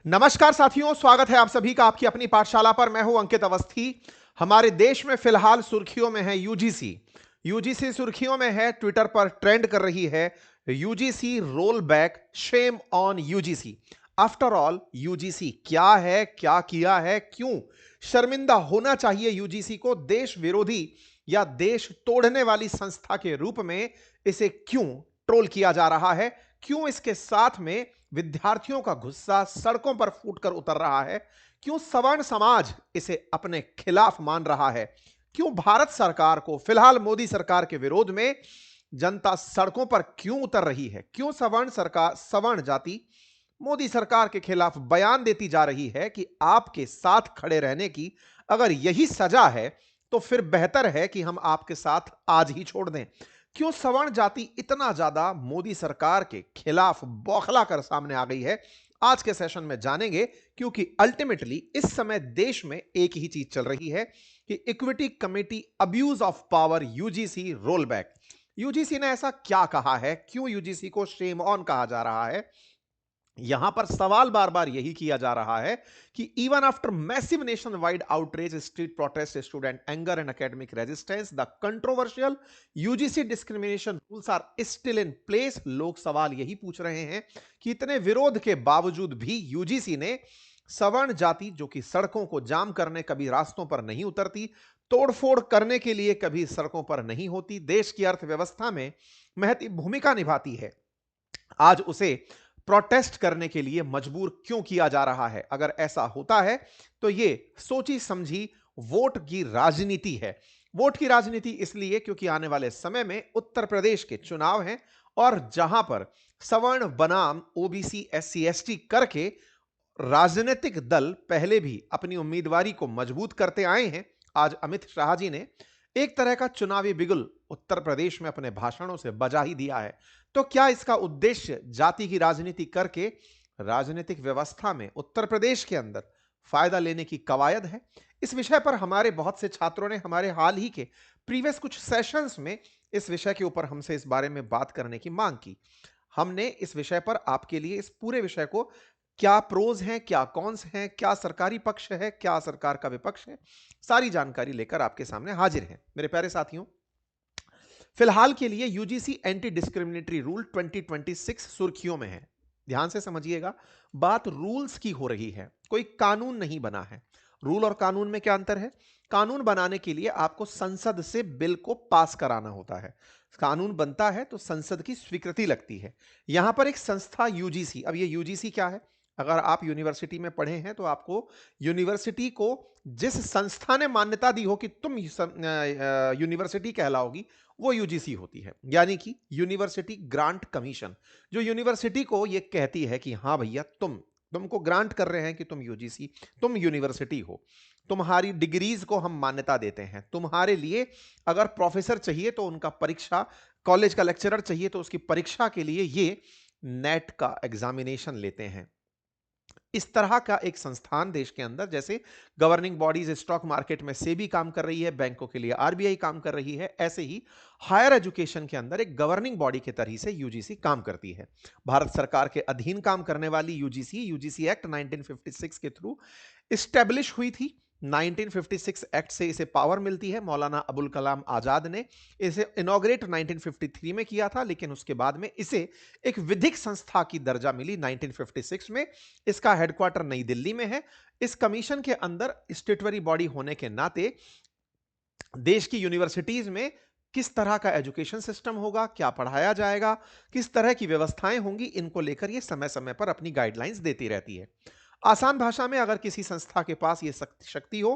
नमस्कार साथियों, स्वागत है आप सभी का आपकी अपनी पाठशाला पर। मैं हूं अंकित अवस्थी। हमारे देश में फिलहाल सुर्खियों में है यूजीसी। यूजीसी सुर्खियों में है, ट्विटर पर ट्रेंड कर रही है UGC roll back, shame on UGC. After all UGC क्या है, क्या किया है, क्यों शर्मिंदा होना चाहिए यूजीसी को? देश विरोधी या देश तोड़ने वाली संस्था के रूप में इसे क्यों ट्रोल किया जा रहा है? क्यों इसके साथ में विद्यार्थियों का गुस्सा सड़कों पर फूटकर उतर रहा है? क्यों सवर्ण समाज इसे अपने खिलाफ मान रहा है? क्यों भारत सरकार को, फिलहाल मोदी सरकार के विरोध में जनता सड़कों पर क्यों उतर रही है? क्यों सवर्ण जाति मोदी सरकार के खिलाफ बयान देती जा रही है कि आपके साथ खड़े रहने की अगर यही सजा है तो फिर बेहतर है कि हम आपके साथ आज ही छोड़ दें? क्यों सवर्ण जाति इतना ज्यादा मोदी सरकार के खिलाफ बौखला कर सामने आ गई है? आज के सेशन में जानेंगे, क्योंकि अल्टीमेटली इस समय देश में एक ही चीज चल रही है कि equity committee abuse of power, UGC roll back. UGC ने ऐसा क्या कहा है? क्यों यूजीसी को शेम ऑन कहा जा रहा है? यहां पर सवाल बार बार यही किया जा रहा है कि even after massive nationwide outreach, street protest, student anger and academic resistance, the controversial UGC discrimination rules are still in place. लोग सवाल यही पूछ रहे हैं कि इतने विरोध के बावजूद भी यूजीसी ने सवर्ण जाति, जो कि सड़कों को जाम करने कभी रास्तों पर नहीं उतरती, तोड़फोड़ करने के लिए कभी सड़कों पर नहीं होती, देश की अर्थव्यवस्था में महती भूमिका निभाती है, आज उसे प्रोटेस्ट करने के लिए मजबूर क्यों किया जा रहा है? अगर ऐसा होता है तो यह सोची समझी वोट की राजनीति है। वोट की राजनीति इसलिए क्योंकि आने वाले समय में उत्तर प्रदेश के चुनाव हैं और जहां पर सवर्ण बनाम ओबीसी एससी एसटी करके राजनीतिक दल पहले भी अपनी उम्मीदवारी को मजबूत करते आए हैं। आज अमित शाह जी ने एक तरह का चुनावी बिगुल उत्तर प्रदेश में अपने भाषणों से बजा ही दिया है। तो क्या इसका उद्देश्य जाति की राजनीति करके राजनीतिक व्यवस्था में उत्तर प्रदेश के अंदर फायदा लेने की कवायद है? इस विषय पर हमारे बहुत से छात्रों ने हमारे हाल ही के प्रीवियस कुछ सेशंस में इस विषय के ऊपर हमसे इस बारे में बात करने की मांग की। हमने इस विषय पर आपके लिए इस पूरे विषय को, क्या प्रोज हैं, क्या कॉन्स हैं, क्या सरकारी पक्ष है, क्या सरकार का विपक्ष है, सारी जानकारी लेकर आपके सामने हाजिर हैं। मेरे प्यारे साथियों, फिलहाल के लिए यूजीसी एंटी डिस्क्रिमिनेटरी रूल 2026 सुर्खियों में है। ध्यान से समझिएगा, बात रूल्स की हो रही है, कोई कानून नहीं बना है। रूल और कानून में क्या अंतर है? कानून बनाने के लिए आपको संसद से बिल को पास कराना होता है, कानून बनता है तो संसद की स्वीकृति लगती है। यहां पर एक संस्था यूजीसी, अब ये यूजीसी क्या है? अगर आप यूनिवर्सिटी में पढ़े हैं तो आपको यूनिवर्सिटी को जिस संस्था ने मान्यता दी हो कि तुम यूनिवर्सिटी कहलाओगी, वो यूजीसी होती है, यानी कि यूनिवर्सिटी ग्रांट कमीशन, जो यूनिवर्सिटी को ये कहती है कि हाँ भैया, तुमको ग्रांट कर रहे हैं कि तुम यूजीसी, तुम यूनिवर्सिटी हो, तुम्हारी डिग्रीज को हम मान्यता देते हैं। तुम्हारे लिए अगर प्रोफेसर चाहिए तो उनका परीक्षा, कॉलेज का लेक्चरर चाहिए तो उसकी परीक्षा के लिए ये नेट का एग्जामिनेशन लेते हैं। इस तरह का एक संस्थान देश के अंदर, जैसे गवर्निंग बॉडीज स्टॉक मार्केट में सेबी काम कर रही है, बैंकों के लिए आरबीआई काम कर रही है, ऐसे ही हायर एजुकेशन के अंदर एक गवर्निंग बॉडी के तरह से यूजीसी काम करती है। भारत सरकार के अधीन काम करने वाली यूजीसी, यूजीसी एक्ट 1956 के थ्रू स्टैब्लिश हुई थी। 1956 एक्ट से इसे पावर मिलती है। मौलाना अबुल कलाम आजाद ने इसे इनॉग्रेट 1953 में किया था, लेकिन उसके बाद में इसे एक विधिक संस्था की दर्जा मिली 1956 में। इसका हेडक्वार्टर नई दिल्ली में है। इस कमीशन के अंदर स्टेटरी बॉडी होने के नाते देश की यूनिवर्सिटीज में किस तरह का एजुकेशन सिस्टम होगा, क्या पढ़ाया जाएगा, किस तरह की व्यवस्थाएं होंगी, इनको लेकर यह समय समय पर अपनी गाइडलाइंस देती रहती है। आसान भाषा में, अगर किसी संस्था के पास यह शक्ति हो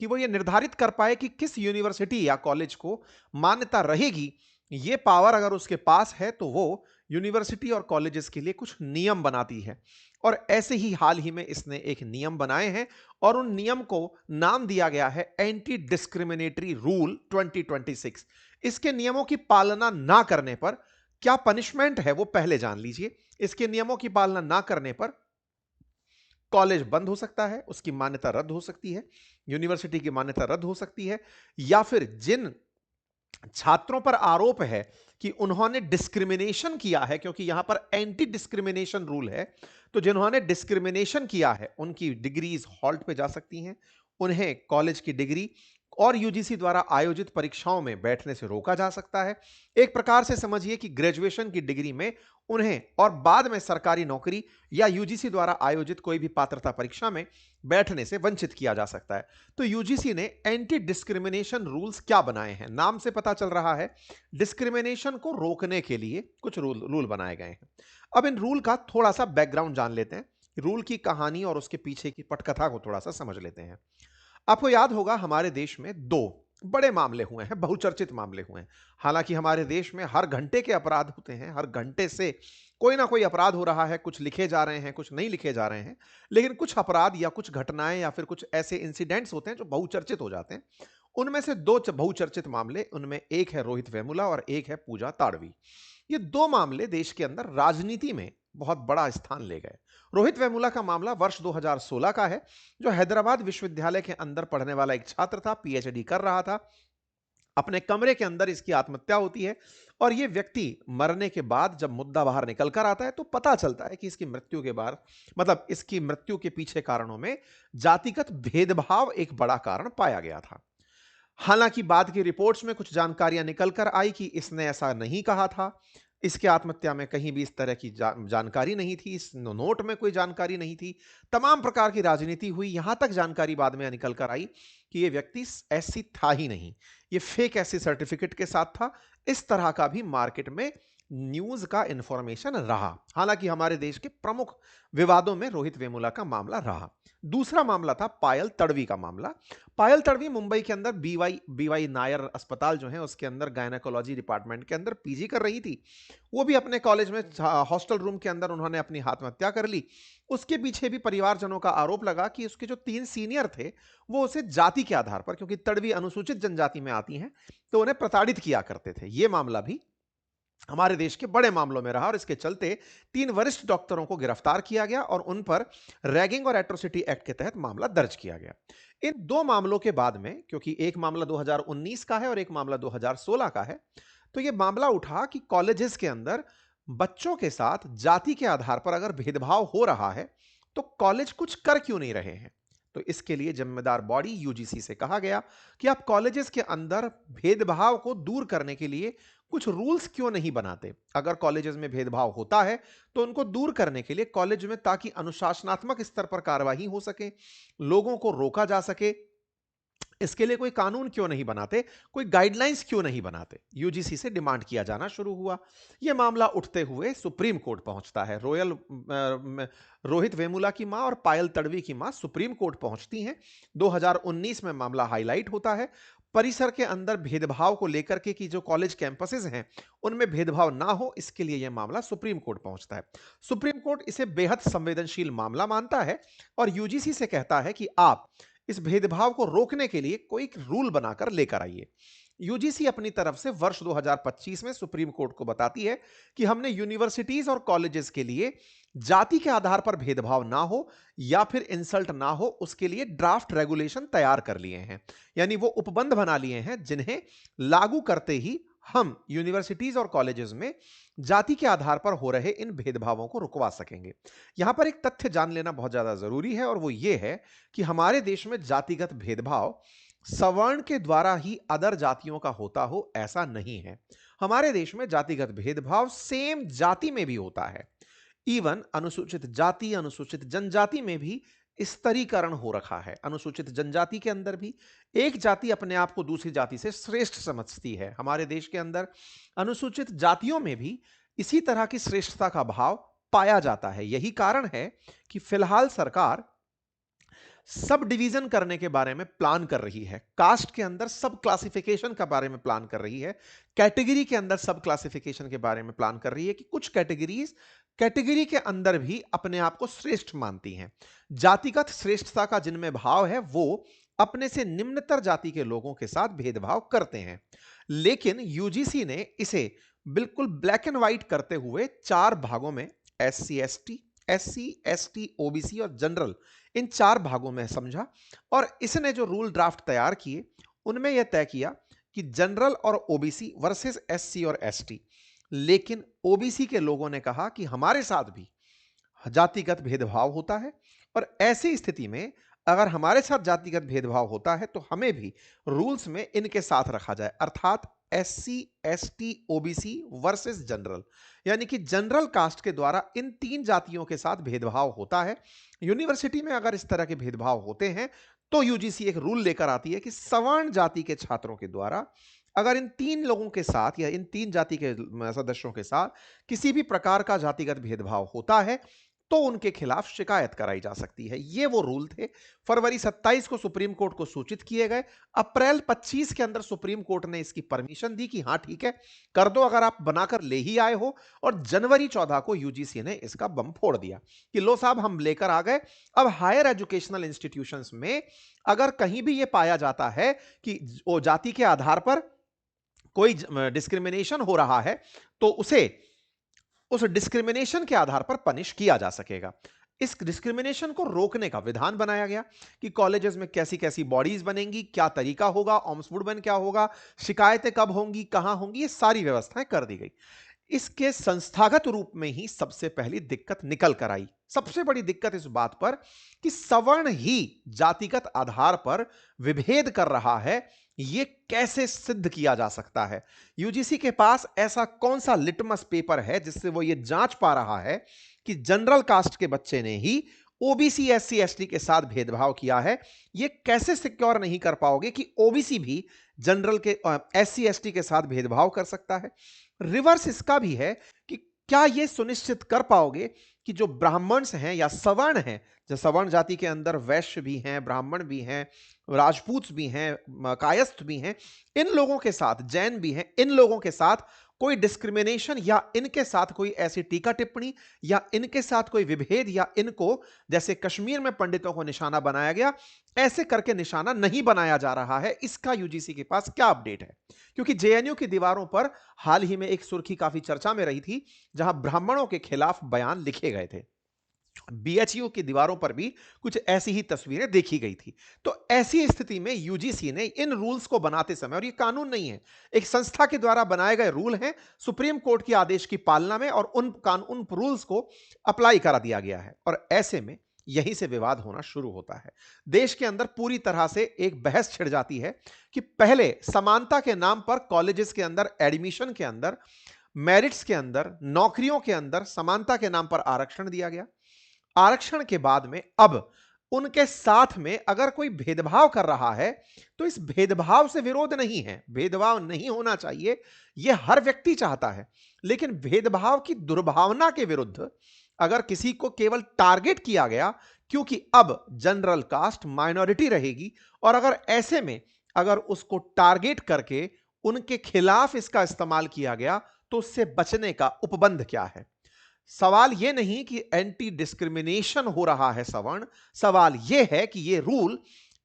कि वो ये निर्धारित कर पाए कि किस यूनिवर्सिटी या कॉलेज को मान्यता रहेगी, ये पावर अगर उसके पास है तो वो यूनिवर्सिटी और कॉलेजेस के लिए कुछ नियम बनाती है। और ऐसे ही हाल ही में इसने एक नियम बनाए हैं और उन नियम को नाम दिया गया है एंटी डिस्क्रिमिनेटरी रूल 2026। इसके नियमों की पालना ना करने पर क्या पनिशमेंट है वो पहले जान लीजिए। इसके नियमों की पालना ना करने पर कॉलेज बंद हो सकता है, उसकी मान्यता रद्द हो सकती है, यूनिवर्सिटी की मान्यता रद्द हो सकती है, या फिर जिन छात्रों पर आरोप है कि उन्होंने डिस्क्रिमिनेशन किया है, क्योंकि यहां पर एंटी डिस्क्रिमिनेशन रूल है। तो जिन्होंने डिस्क्रिमिनेशन किया है उनकी डिग्रीज हॉल्ट पे जा सकती हैं, उन्हें कॉलेज की डिग्री और यूजीसी द्वारा आयोजित परीक्षाओं में बैठने से रोका जा सकता है। एक प्रकार से समझिए कि ग्रेजुएशन की डिग्री में उन्हें और बाद में सरकारी नौकरी या यूजीसी द्वारा आयोजित कोई भी पात्रता परीक्षा में बैठने से वंचित किया जा सकता है। तो यूजीसी ने एंटी डिस्क्रिमिनेशन रूल्स क्या बनाए हैं, नाम से पता चल रहा है डिस्क्रिमिनेशन को रोकने के लिए कुछ रूल बनाए गए हैं। अब इन रूल का थोड़ा सा बैकग्राउंड जान लेते हैं, रूल की कहानी और उसके पीछे की पटकथा को थोड़ा सा समझ लेते हैं। आपको याद होगा हमारे देश में दो बड़े मामले हुए हैं, बहुचर्चित मामले हुए हैं। हालांकि हमारे देश में हर घंटे के अपराध होते हैं, हर घंटे से कोई ना कोई अपराध हो रहा है, कुछ लिखे जा रहे हैं, कुछ नहीं लिखे जा रहे हैं, लेकिन कुछ अपराध या कुछ घटनाएं या फिर कुछ ऐसे इंसिडेंट्स होते हैं जो बहुचर्चित हो जाते हैं। उनमें से दो बहुचर्चित मामले, उनमें एक है रोहित वेमुला और एक है पूजा ताड़वी। ये दो मामले देश के अंदर राजनीति में बहुत बड़ा स्थान ले गए। रोहित वेमुला का मामला वर्ष 2016 का है, जो हैदराबाद विश्वविद्यालय के अंदर पढ़ने वाला एक छात्र था, पीएचडी कर रहा था। अपने कमरे के अंदर इसकी आत्महत्या होती है और यह व्यक्ति मरने के बाद जब मुद्दा बाहर निकल कर आता है तो पता चलता है कि इसकी मृत्यु के बाद, मतलब इसकी मृत्यु के पीछे कारणों में जातिगत भेदभाव एक बड़ा कारण पाया गया था। हालांकि बाद की रिपोर्ट्स में कुछ जानकारियां निकल कर आई कि इसने ऐसा नहीं कहा था। इसके आत्महत्या में कहीं भी इस तरह की जानकारी नहीं थी, इस नोट में कोई जानकारी नहीं थी। तमाम प्रकार की राजनीति हुई, यहां तक जानकारी बाद में निकल कर आई कि यह व्यक्ति ऐसी था ही नहीं, ये फेक ऐसी सर्टिफिकेट के साथ था। इस तरह का भी मार्केट में न्यूज का इंफॉर्मेशन रहा। हालांकि हमारे देश के प्रमुख विवादों में रोहित वेमुला का मामला रहा। दूसरा मामला था पायल तड़वी का मामला। पायल तड़वी मुंबई के अंदर बीवाई नायर अस्पताल जो है उसके अंदर गायनेकोलॉजी डिपार्टमेंट के अंदर पीजी कर रही थी। वो भी अपने कॉलेज में हॉस्टल रूम के अंदर उन्होंने अपनी आत्महत्या कर ली। उसके पीछे भी परिवारजनों का आरोप लगा कि उसके जो 3 सीनियर थे वो उसे जाति के आधार पर, क्योंकि तड़वी अनुसूचित जनजाति में आती हैं, तो उन्हें प्रताड़ित किया करते थे। यह मामला भी हमारे देश के बड़े मामलों में रहा और इसके चलते 3 वरिष्ठ डॉक्टरों को गिरफ्तार किया गया और उन पर रैगिंग और एट्रोसिटी एक्ट के तहत मामला दर्ज किया गया। इन दो मामलों के बाद में, क्योंकि एक मामला 2019 का है और एक मामला 2016 का है, तो यह मामला उठा कि कॉलेजेस के अंदर बच्चों के साथ जाति के आधार पर अगर भेदभाव हो रहा है तो कॉलेज कुछ कर क्यों नहीं रहे हैं। तो इसके लिए जिम्मेदार बॉडी यूजीसी से कहा गया कि आप कॉलेजेस के अंदर भेदभाव को दूर करने के लिए कुछ रूल्स क्यों नहीं बनाते। अगर कॉलेजेस में भेदभाव होता है तो उनको दूर करने के लिए कॉलेज में, ताकि अनुशासनात्मक स्तर पर कार्रवाई हो सके, लोगों को रोका जा सके, इसके लिए कोई कानून क्यों नहीं बनाते, कोई गाइडलाइंस क्यों नहीं बनाते। यूजीसी से डिमांड किया जाना शुरू हुआ। यह मामला उठते हुए सुप्रीम कोर्ट पहुंचता है। रोहित वेमुला की मां और पायल तड़वी की मां सुप्रीम कोर्ट पहुंचती हैं। 2019 में मामला हाईलाइट होता है। परिसर के अंदर भेदभाव को लेकर के कि जो कॉलेज कैंपसेस हैं उनमें भेदभाव ना हो, इसके लिए यह मामला सुप्रीम कोर्ट पहुंचता है। सुप्रीम कोर्ट इसे बेहद संवेदनशील मामला मानता है और यूजीसी से कहता है कि आप इस भेदभाव को रोकने के लिए कोई रूल बनाकर लेकर आइए। यूजीसी अपनी तरफ से वर्ष 2025 में सुप्रीम कोर्ट को बताती है कि हमने यूनिवर्सिटीज और कॉलेजेस के लिए जाति के आधार पर भेदभाव ना हो या फिर इंसल्ट ना हो, उसके लिए ड्राफ्ट रेगुलेशन तैयार कर लिए हैं। यानी वो उपबंध बना लिए हैं जिन्हें लागू करते ही हम यूनिवर्सिटीज और कॉलेजेस में जाति के आधार पर हो रहे इन भेदभावों को रुकवा सकेंगे। यहां पर एक तथ्य जान लेना बहुत ज्यादा जरूरी है और वो ये है कि हमारे देश में जातिगत भेदभाव सवर्ण के द्वारा ही अदर जातियों का होता हो ऐसा नहीं है। हमारे देश में जातिगत भेदभाव सेम जाति में भी होता है। इवन अनुसूचित जाति, अनुसूचित जनजाति में भी स्तरीकरण हो रखा है। अनुसूचित जनजाति के अंदर भी एक जाति अपने आप को दूसरी जाति से श्रेष्ठ समझती है। हमारे देश के अंदर अनुसूचित जातियों में भी इसी तरह की श्रेष्ठता का भाव पाया जाता है। यही कारण है कि फिलहाल सरकार सब डिवीजन करने के बारे में प्लान कर रही है। कास्ट के अंदर सब क्लासिफिकेशन के बारे में प्लान कर रही है। कैटेगरी के अंदर सब क्लासिफिकेशन के बारे में प्लान कर रही है कि कुछ कैटेगरी के अंदर भी अपने आप को श्रेष्ठ मानती हैं। जातिगत श्रेष्ठता का जिनमें भाव है वो अपने से निम्नतर जाति के लोगों के साथ भेदभाव करते हैं। लेकिन यूजीसी ने इसे बिल्कुल ब्लैक एंड व्हाइट करते हुए 4 भागों में, एससी एसटी ओबीसी और जनरल, इन 4 भागों में समझा और इसने जो रूल ड्राफ्ट तैयार किए उनमें यह तय किया कि जनरल और ओबीसी वर्सेस एससी और एसटी, लेकिन ओबीसी के लोगों ने कहा कि हमारे साथ भी जातिगत भेदभाव होता है और ऐसी स्थिति में अगर हमारे साथ जातिगत भेदभाव होता है तो हमें भी रूल्स में इनके साथ रखा जाए, अर्थात SC, ST, OBC versus general, यानी कि जनरल कास्ट के द्वारा इन तीन जातियों के साथ भेदभाव होता है। यूनिवर्सिटी में अगर इस तरह के भेदभाव होते हैं तो यूजीसी एक रूल लेकर आती है कि सवर्ण जाति के छात्रों के द्वारा अगर इन तीन लोगों के साथ या इन तीन जाति के सदस्यों के साथ किसी भी प्रकार का जातिगत भेदभाव होता है तो उनके खिलाफ शिकायत कराई जा सकती है। ये वो रूल थे। फरवरी 27 को सुप्रीम कोर्ट को सूचित किए गए। अप्रैल 25 के अंदर सुप्रीम कोर्ट ने इसकी परमिशन दी कि हां ठीक है, कर दो अगर आप बनाकर ले ही आए हो। और जनवरी 14 को यूजीसी ने इसका बम फोड़ दिया कि लो साहब हम लेकर आ गए। अब हायर एजुकेशनल इंस्टीट्यूशंस में अगर कहीं भी यह पाया जाता है कि वो जाति के आधार पर कोई डिस्क्रिमिनेशन हो रहा है तो उस डिस्क्रिमिनेशन के आधार पर पनिश किया जा सकेगा। इस डिस्क्रिमिनेशन को रोकने का विधान बनाया गया कि कॉलेजेस में कैसी कैसी बॉडीज बनेंगी, क्या तरीका होगा, ऑम्बुड्समैन क्या होगा, शिकायतें कब होंगी, कहां होंगी, ये सारी व्यवस्थाएं कर दी गई। इसके संस्थागत रूप में ही सबसे पहली दिक्कत निकल कर आई। सबसे बड़ी दिक्कत इस बात पर कि सवर्ण ही जातिगत आधार पर विभेद कर रहा है, यह कैसे सिद्ध किया जा सकता है। यूजीसी के पास ऐसा कौन सा लिटमस पेपर है जिससे वो यह जांच पा रहा है कि जनरल कास्ट के बच्चे ने ही ओबीसी, एससी, एसटी के साथ भेदभाव किया है। यह कैसे सिक्योर नहीं कर पाओगे कि ओबीसी भी जनरल के एससी, एसटी के साथ भेदभाव कर सकता है। रिवर्स इसका भी है कि क्या यह सुनिश्चित कर पाओगे कि जो ब्राह्मण्स हैं या सवर्ण हैं, जो सवर्ण जाति के अंदर वैश्य भी हैं, ब्राह्मण भी हैं, राजपूत भी हैं, कायस्थ भी हैं, इन लोगों के साथ जैन भी हैं, इन लोगों के साथ कोई डिस्क्रिमिनेशन या इनके साथ कोई ऐसी टीका टिप्पणी या इनके साथ कोई विभेद या इनको जैसे कश्मीर में पंडितों को निशाना बनाया गया ऐसे करके निशाना नहीं बनाया जा रहा है। इसका यूजीसी के पास क्या अपडेट है? क्योंकि जेएनयू की दीवारों पर हाल ही में एक सुर्खी काफी चर्चा में रही थी जहां ब्राह्मणों के खिलाफ बयान लिखे गए थे। बीएचयू की दीवारों पर भी कुछ ऐसी ही तस्वीरें देखी गई थी। तो ऐसी स्थिति में यूजीसी ने इन रूल्स को बनाते समय, और ये कानून नहीं है, एक संस्था के द्वारा बनाए गए रूल हैं, सुप्रीम कोर्ट के आदेश की पालना में, और उन रूल्स को अप्लाई करा दिया गया है। और ऐसे में यहीं से विवाद होना शुरू होता है। देश के अंदर पूरी तरह से एक बहस छिड़ जाती है कि पहले समानता के नाम पर कॉलेजेस के अंदर, एडमिशन के अंदर, मेरिट्स के अंदर, नौकरियों के अंदर समानता के नाम पर आरक्षण दिया गया। आरक्षण के बाद में अब उनके साथ में अगर कोई भेदभाव कर रहा है तो इस भेदभाव से विरोध नहीं है, भेदभाव नहीं होना चाहिए, यह हर व्यक्ति चाहता है। लेकिन भेदभाव की दुर्भावना के विरुद्ध अगर किसी को केवल टारगेट किया गया क्योंकि अब जनरल कास्ट माइनॉरिटी रहेगी, और अगर ऐसे में अगर उसको टारगेट करके उनके खिलाफ इसका इस्तेमाल किया गया तो उससे बचने का उपबंध क्या है? सवाल यह नहीं कि एंटी डिस्क्रिमिनेशन हो रहा है सवर्ण, सवाल यह है कि यह रूल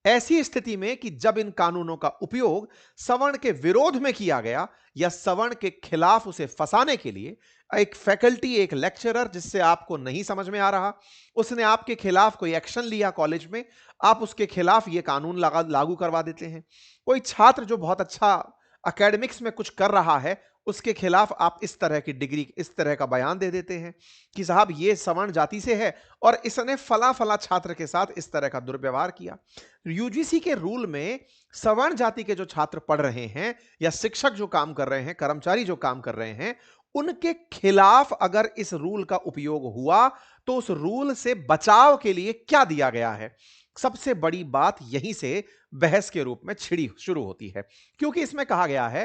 ऐसी स्थिति में कि जब इन कानूनों का उपयोग सवर्ण के विरोध में किया गया या सवर्ण के खिलाफ उसे फंसाने के लिए, एक फैकल्टी, एक लेक्चरर जिससे आपको नहीं समझ में आ रहा, उसने आपके खिलाफ कोई एक्शन लिया कॉलेज में, आप उसके खिलाफ यह कानून लागू करवा देते हैं। कोई छात्र जो बहुत अच्छा एकेडमिक्स में कुछ कर रहा है उसके खिलाफ आप इस तरह की डिग्री, इस तरह का बयान दे देते हैं कि साहब ये सवर्ण जाति से है और इसने फला फला छात्र के साथ इस तरह का दुर्व्यवहार किया। यूजीसी के रूल में सवर्ण जाति के जो छात्र पढ़ रहे हैं या शिक्षक जो काम कर रहे हैं, कर्मचारी जो काम कर रहे हैं, उनके खिलाफ अगर इस रूल का उपयोग हुआ तो उस रूल से बचाव के लिए क्या दिया गया है? सबसे बड़ी बात यहीं से बहस के रूप में छिड़ी शुरू होती है, क्योंकि इसमें कहा गया है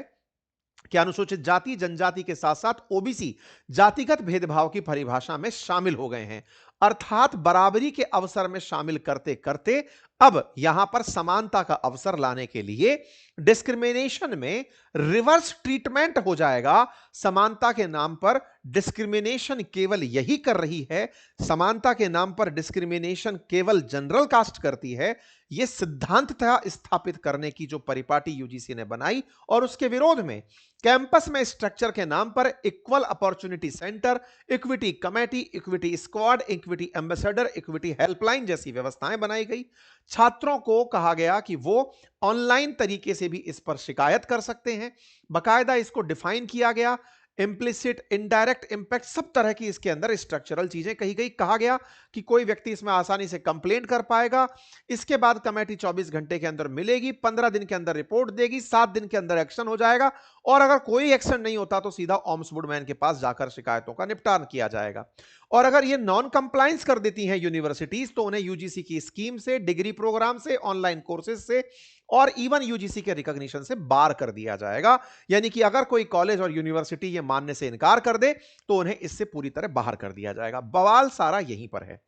कि अनुसूचित जाति, जनजाति के साथ साथ ओबीसी जातिगत भेदभाव की परिभाषा में शामिल हो गए हैं, अर्थात बराबरी के अवसर में शामिल करते करते अब यहां पर समानता का अवसर लाने के लिए डिस्क्रिमिनेशन में रिवर्स ट्रीटमेंट हो जाएगा। समानता के नाम पर डिस्क्रिमिनेशन केवल यही कर रही है, समानता के नाम पर डिस्क्रिमिनेशन केवल जनरल कास्ट करती है, यह सिद्धांततः स्थापित करने की जो परिपाटी यूजीसी ने बनाई, और उसके विरोध में कैंपस में स्ट्रक्चर के नाम पर equal opportunity centre, equity committee, equity squad, equity ambassador, equity helpline जैसी व्यवस्थाएं बनाई गई। छात्रों को कहा गया कि वो ऑनलाइन तरीके से भी इस पर शिकायत कर सकते हैं। बकायदा इसको डिफाइन किया गया, इम्प्लिसिट, इनडायरेक्ट इंपैक्ट, सब तरह की इसके अंदर स्ट्रक्चरल चीजें कही गई। कहा गया कि कोई व्यक्ति इसमें आसानी से कंप्लेंट कर पाएगा। इसके बाद कमेटी 24 घंटे के अंदर मिलेगी, 15 दिन के अंदर रिपोर्ट देगी, 7 दिन के अंदर एक्शन हो जाएगा, और अगर कोई एक्शन नहीं होता तो सीधा ओम्बुड्समैन के पास जाकर शिकायतों का निपटान किया जाएगा। और अगर ये नॉन कंप्लायंस कर देती हैं यूनिवर्सिटीज, तो उन्हें यूजीसी की स्कीम से, डिग्री प्रोग्राम से, ऑनलाइन कोर्सेज से और इवन यूजीसी के रिकॉग्निशन से बाहर कर दिया जाएगा। यानी कि अगर कोई कॉलेज और यूनिवर्सिटी ये मानने से इनकार कर दे तो उन्हें इससे पूरी तरह बाहर कर दिया जाएगा। बवाल सारा यहीं पर है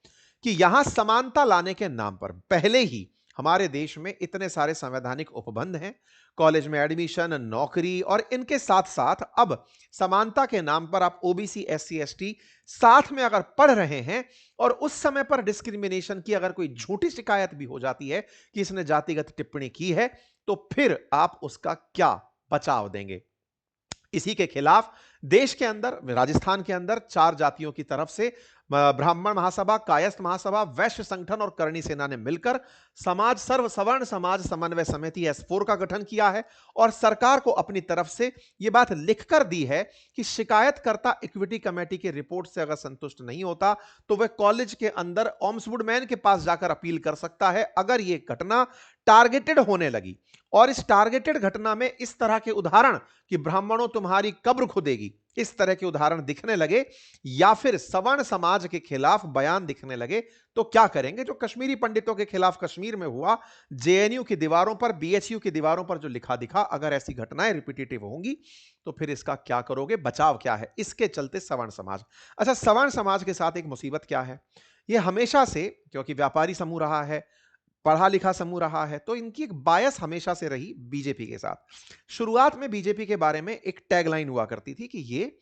कि यहां समानता लाने के नाम पर पहले ही हमारे देश में इतने सारे संवैधानिक उपबंध हैं, कॉलेज में एडमिशन, नौकरी, और इनके साथ साथ अब समानता के नाम पर आप ओबीसी, एससी, एसटी साथ में अगर पढ़ रहे हैं और उस समय पर डिस्क्रिमिनेशन की अगर कोई झूठी शिकायत भी हो जाती है कि इसने जातिगत टिप्पणी की है, तो फिर आप उसका क्या बचाव देंगे? इसी के खिलाफ देश के अंदर, राजस्थान के अंदर 4 जातियों की तरफ से ब्राह्मण महासभा, कायस्थ महासभा, वैश्य संगठन और करणी सेना ने मिलकर समाज सर्व सवर्ण समाज समन्वय समिति S4 का गठन किया है और सरकार को अपनी तरफ से यह बात लिखकर दी है कि शिकायतकर्ता इक्विटी कमेटी की रिपोर्ट से अगर संतुष्ट नहीं होता तो वह कॉलेज के अंदर ओम्बुड्समैन के पास जाकर अपील कर सकता है। अगर यह घटना टारगेटेड होने लगी और इस टारगेटेड घटना में इस तरह के उदाहरण कि ब्राह्मणों तुम्हारी कब्र खुदेगी, इस तरह के उदाहरण दिखने लगे या फिर सवर्ण समाज के खिलाफ बयान दिखने लगे, तो क्या करेंगे? जो कश्मीरी पंडितों के खिलाफ कश्मीर में हुआ, जेएनयू की दीवारों पर, बीएचयू की दीवारों पर जो लिखा दिखा, अगर ऐसी घटनाएं रिपीटेटिव होंगी तो फिर इसका क्या करोगे? बचाव क्या है? इसके चलते सवर्ण समाज, अच्छा, सवर्ण समाज के साथ एक मुसीबत क्या है? यह हमेशा से, क्योंकि व्यापारी समूह रहा है, पढ़ा लिखा समूह रहा है, तो इनकी एक बायस हमेशा से रही बीजेपी के साथ। शुरुआत में बीजेपी के बारे में एक टैगलाइन हुआ करती थी कि ये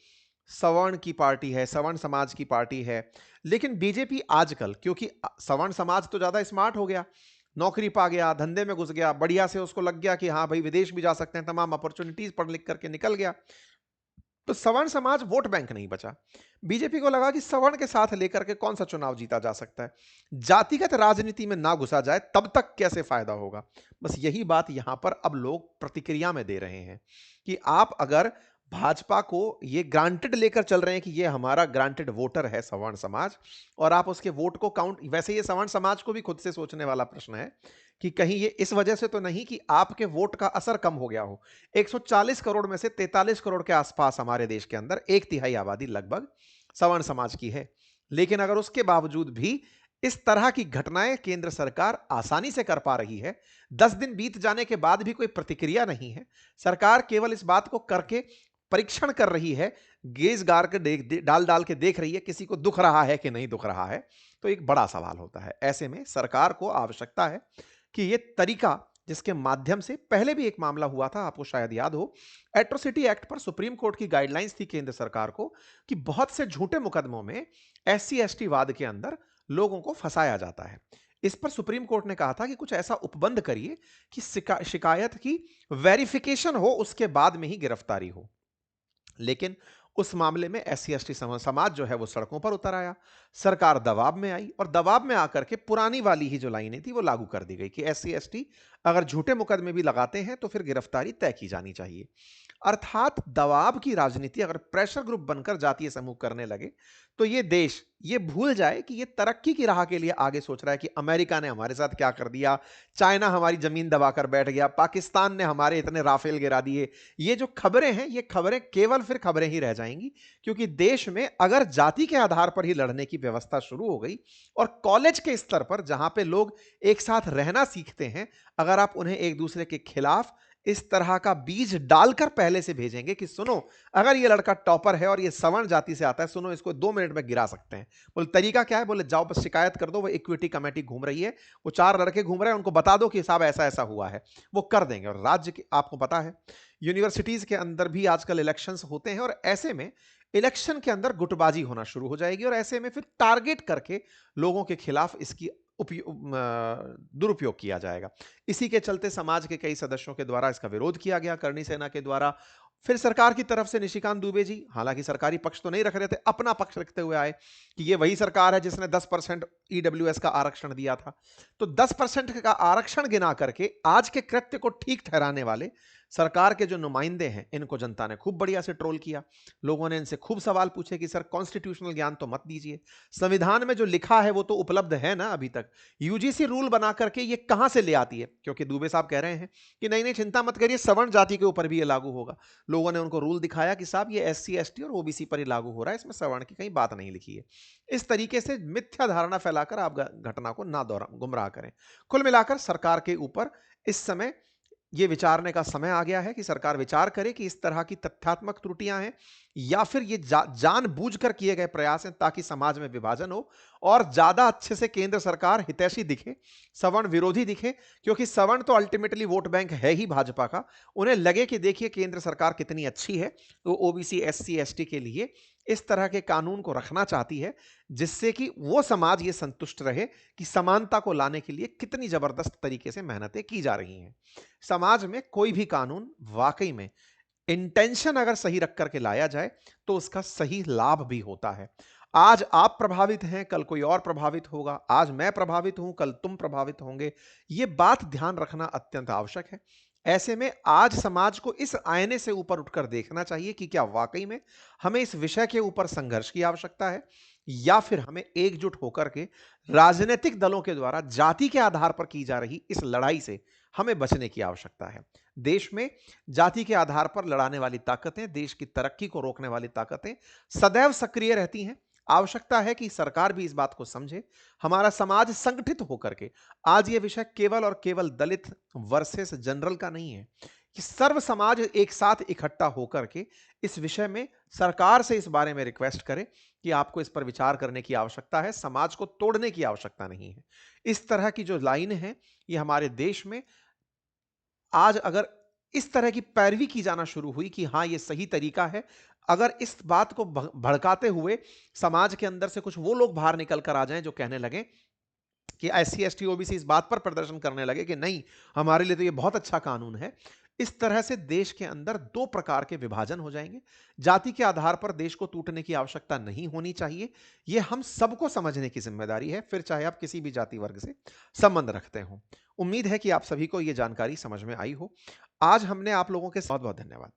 सवर्ण की पार्टी है, सवर्ण समाज की पार्टी है। लेकिन बीजेपी आजकल, क्योंकि सवर्ण समाज तो ज्यादा स्मार्ट हो गया, नौकरी पा गया, धंधे में घुस गया, बढ़िया से उसको लग गया कि हाँ भाई विदेश भी जा सकते हैं, तमाम अपॉर्चुनिटीज पढ़ लिख करके निकल गया, तो सवर्ण समाज वोट बैंक नहीं बचा। बीजेपी को लगा कि सवर्ण के साथ लेकर के कौन सा चुनाव जीता जा सकता है, जातिगत राजनीति में ना घुसा जाए तब तक कैसे फायदा होगा। बस यही बात यहां पर अब लोग प्रतिक्रिया में दे रहे हैं कि आप अगर भाजपा को ये ग्रांटेड लेकर चल रहे हैं कि ये हमारा ग्रांटेड वोटर है सवर्ण समाज, और आप उसके वोट को काउंट, वैसे ये सवर्ण समाज को भी खुद से सोचने वाला प्रश्न है कि कहीं ये इस वजह से तो नहीं कि आपके वोट का असर कम हो गया हो। 140 करोड़ में से 43 करोड़ के आसपास हमारे देश के अंदर 1/3 आबादी लगभग सवर्ण समाज की है, लेकिन अगर उसके बावजूद भी इस तरह की घटनाएं केंद्र सरकार आसानी से कर पा रही है, 10 दिन बीत जाने के बाद भी कोई प्रतिक्रिया नहीं है, सरकार केवल इस बात को करके परीक्षण कर रही है, गेज गार के डाल डाल के देख रही है किसी को दुख रहा है कि नहीं दुख रहा है, तो एक बड़ा सवाल होता है। ऐसे में सरकार को आवश्यकता है कि यह तरीका, जिसके माध्यम से पहले भी एक मामला हुआ था, आपको शायद याद हो, एट्रोसिटी एक्ट पर सुप्रीम कोर्ट की गाइडलाइंस थी केंद्र सरकार को कि बहुत से झूठे मुकदमों में एससी एसटी वाद के अंदर लोगों को फंसाया जाता है। इस पर सुप्रीम कोर्ट ने कहा था कि कुछ ऐसा उपबंध करिए कि शिकायत की वेरिफिकेशन हो, उसके बाद में ही गिरफ्तारी हो। लेकिन उस मामले में एससी एसटी समाज जो है वो सड़कों पर उतर आया, सरकार दबाव में आई और दबाव में आकर के पुरानी वाली ही जो लाइनें थी वो लागू कर दी गई कि एससी एसटी अगर झूठे मुकदमे भी लगाते हैं तो फिर गिरफ्तारी तय की जानी चाहिए। अर्थात दबाव की राजनीति अगर प्रेशर ग्रुप बनकर जातीय समूह करने लगे तो ये देश ये भूल जाए कि ये तरक्की की राह के लिए आगे सोच रहा है कि अमेरिका ने हमारे साथ क्या कर दिया, चाइना हमारी जमीन दबाकर बैठ गया, पाकिस्तान ने हमारे इतने राफेल गिरा दिए। ये जो खबरें हैं ये खबरें केवल फिर खबरें ही रह जाएंगी, क्योंकि देश में अगर जाति के आधार पर ही लड़ने की व्यवस्था शुरू हो गई और कॉलेज के स्तर पर जहां पे लोग एक साथ रहना सीखते हैं, अगर आप उन्हें एक दूसरे के खिलाफ इस तरह का बीज डालकर पहले से भेजेंगे कि सुनो अगर ये लड़का टॉपर है और ये सवर्ण जाति से आता है, सुनो इसको 2 मिनट में गिरा सकते हैं। बोले तरीका क्या है? बोले जाओ बस शिकायत कर दो, वो इक्विटी कमेटी घूम रही है, वो 4 लड़के घूम रहे हैं, उनको बता दो कि साहब ऐसा ऐसा हुआ है, वो कर देंगे। और राज्य के आपको पता है यूनिवर्सिटीज के अंदर भी आजकल इलेक्शंस होते हैं और ऐसे में इलेक्शन के अंदर गुटबाजी होना शुरू हो जाएगी और ऐसे में फिर टारगेट करके लोगों के खिलाफ इसकी दुरुपयोग किया जाएगा। इसी के चलते समाज के कई सदस्यों के द्वारा इसका विरोध किया गया, करणी सेना के द्वारा फिर सरकार की तरफ से निशिकांत दुबे जी, हालांकि सरकारी पक्ष तो नहीं रख रहे थे, अपना पक्ष रखते हुए आए कि ये वही सरकार है जिसने 10% ईडब्ल्यूएस का आरक्षण दिया था। तो 10% का आरक्षण गिना करके आज के कृत्य को ठीक ठहराने वाले सरकार के जो नुमाइंदे हैं, इनको जनता ने खूब बढ़िया से ट्रोल किया। लोगों ने इनसे खूब सवाल पूछे कि सर कॉन्स्टिट्यूशनल ज्ञान तो मत दीजिए, संविधान में जो लिखा है वो तो उपलब्ध है ना अभी तक, यूजीसी रूल बना करके ये कहां से ले आती है? क्योंकि दुबे साहब कह रहे हैं कि नहीं नहीं चिंता मत करिए, सवर्ण जाति के ऊपर भी ये लागू होगा। लोगों ने उनको रूल दिखाया कि साहब ये एससी एसटी और ओबीसी पर ही लागू हो रहा है, इसमें सवर्ण की कहीं बात नहीं लिखी है। इस तरीके से मिथ्या धारणा फैलाकर आप घटना को ना दोहरा गुमराह करें। कुल मिलाकर सरकार के ऊपर इस समय ये विचारने का समय आ गया है कि सरकार विचार करे कि इस तरह की तथ्यात्मक त्रुटियां हैं या फिर ये जानबूझकर किए गए प्रयास हैं ताकि समाज में विभाजन हो और ज्यादा अच्छे से केंद्र सरकार हितैषी दिखे, सवर्ण विरोधी दिखे। क्योंकि सवर्ण तो अल्टीमेटली वोट बैंक है ही भाजपा का। उन्हें लगे कि देखिए केंद्र सरकार कितनी अच्छी है, तो ओबीसी एससी एसटी के लिए इस तरह के कानून को रखना चाहती है जिससे कि वो समाज ये संतुष्ट रहे कि समानता को लाने के लिए कितनी जबरदस्त तरीके से मेहनतें की जा रही हैं। समाज में कोई भी कानून वाकई में इंटेंशन अगर सही रख करके लाया जाए तो उसका सही लाभ भी होता है। आज आप प्रभावित हैं, कल कोई और प्रभावित होगा। आज मैं प्रभावित हूं, कल तुम प्रभावित होंगे। यह बात ध्यान रखना अत्यंत आवश्यक है। ऐसे में आज समाज को इस आईने से ऊपर उठकर देखना चाहिए कि क्या वाकई में हमें इस विषय के ऊपर संघर्ष की आवश्यकता है या फिर हमें एकजुट होकर के राजनीतिक दलों के द्वारा जाति के आधार पर की जा रही इस लड़ाई से हमें बचने की आवश्यकता है। देश में जाति के आधार पर लड़ाने वाली ताकतें, देश की तरक्की को रोकने वाली ताकतें सदैव सक्रिय रहती हैं। आवश्यकता है कि सरकार भी इस बात को समझे, हमारा समाज संगठित होकर के आज ये विषय केवल और केवल दलित वर्सेस जनरल का नहीं है कि सर्व समाज एक साथ इकट्ठा होकर के इस विषय में सरकार से इस बारे में रिक्वेस्ट करे कि आपको इस पर विचार करने की आवश्यकता है, समाज को तोड़ने की आवश्यकता नहीं है। इस तरह की जो लाइन है ये हमारे देश में आज अगर इस तरह की पैरवी की जाना शुरू हुई कि हां ये सही तरीका है, अगर इस बात को भड़काते हुए समाज के अंदर से कुछ वो लोग बाहर निकल कर आ जाएं जो कहने लगे कि एससी एसटी ओबीसी इस बात पर प्रदर्शन करने लगे कि नहीं हमारे लिए तो ये बहुत अच्छा कानून है, इस तरह से देश के अंदर दो प्रकार के विभाजन हो जाएंगे। जाति के आधार पर देश को टूटने की आवश्यकता नहीं होनी चाहिए। यह हम सबको समझने की जिम्मेदारी है, फिर चाहे आप किसी भी जाति वर्ग से संबंध रखते हो। उम्मीद है कि आप सभी को यह जानकारी समझ में आई हो। आज हमने आप लोगों के बहुत बहुत धन्यवाद।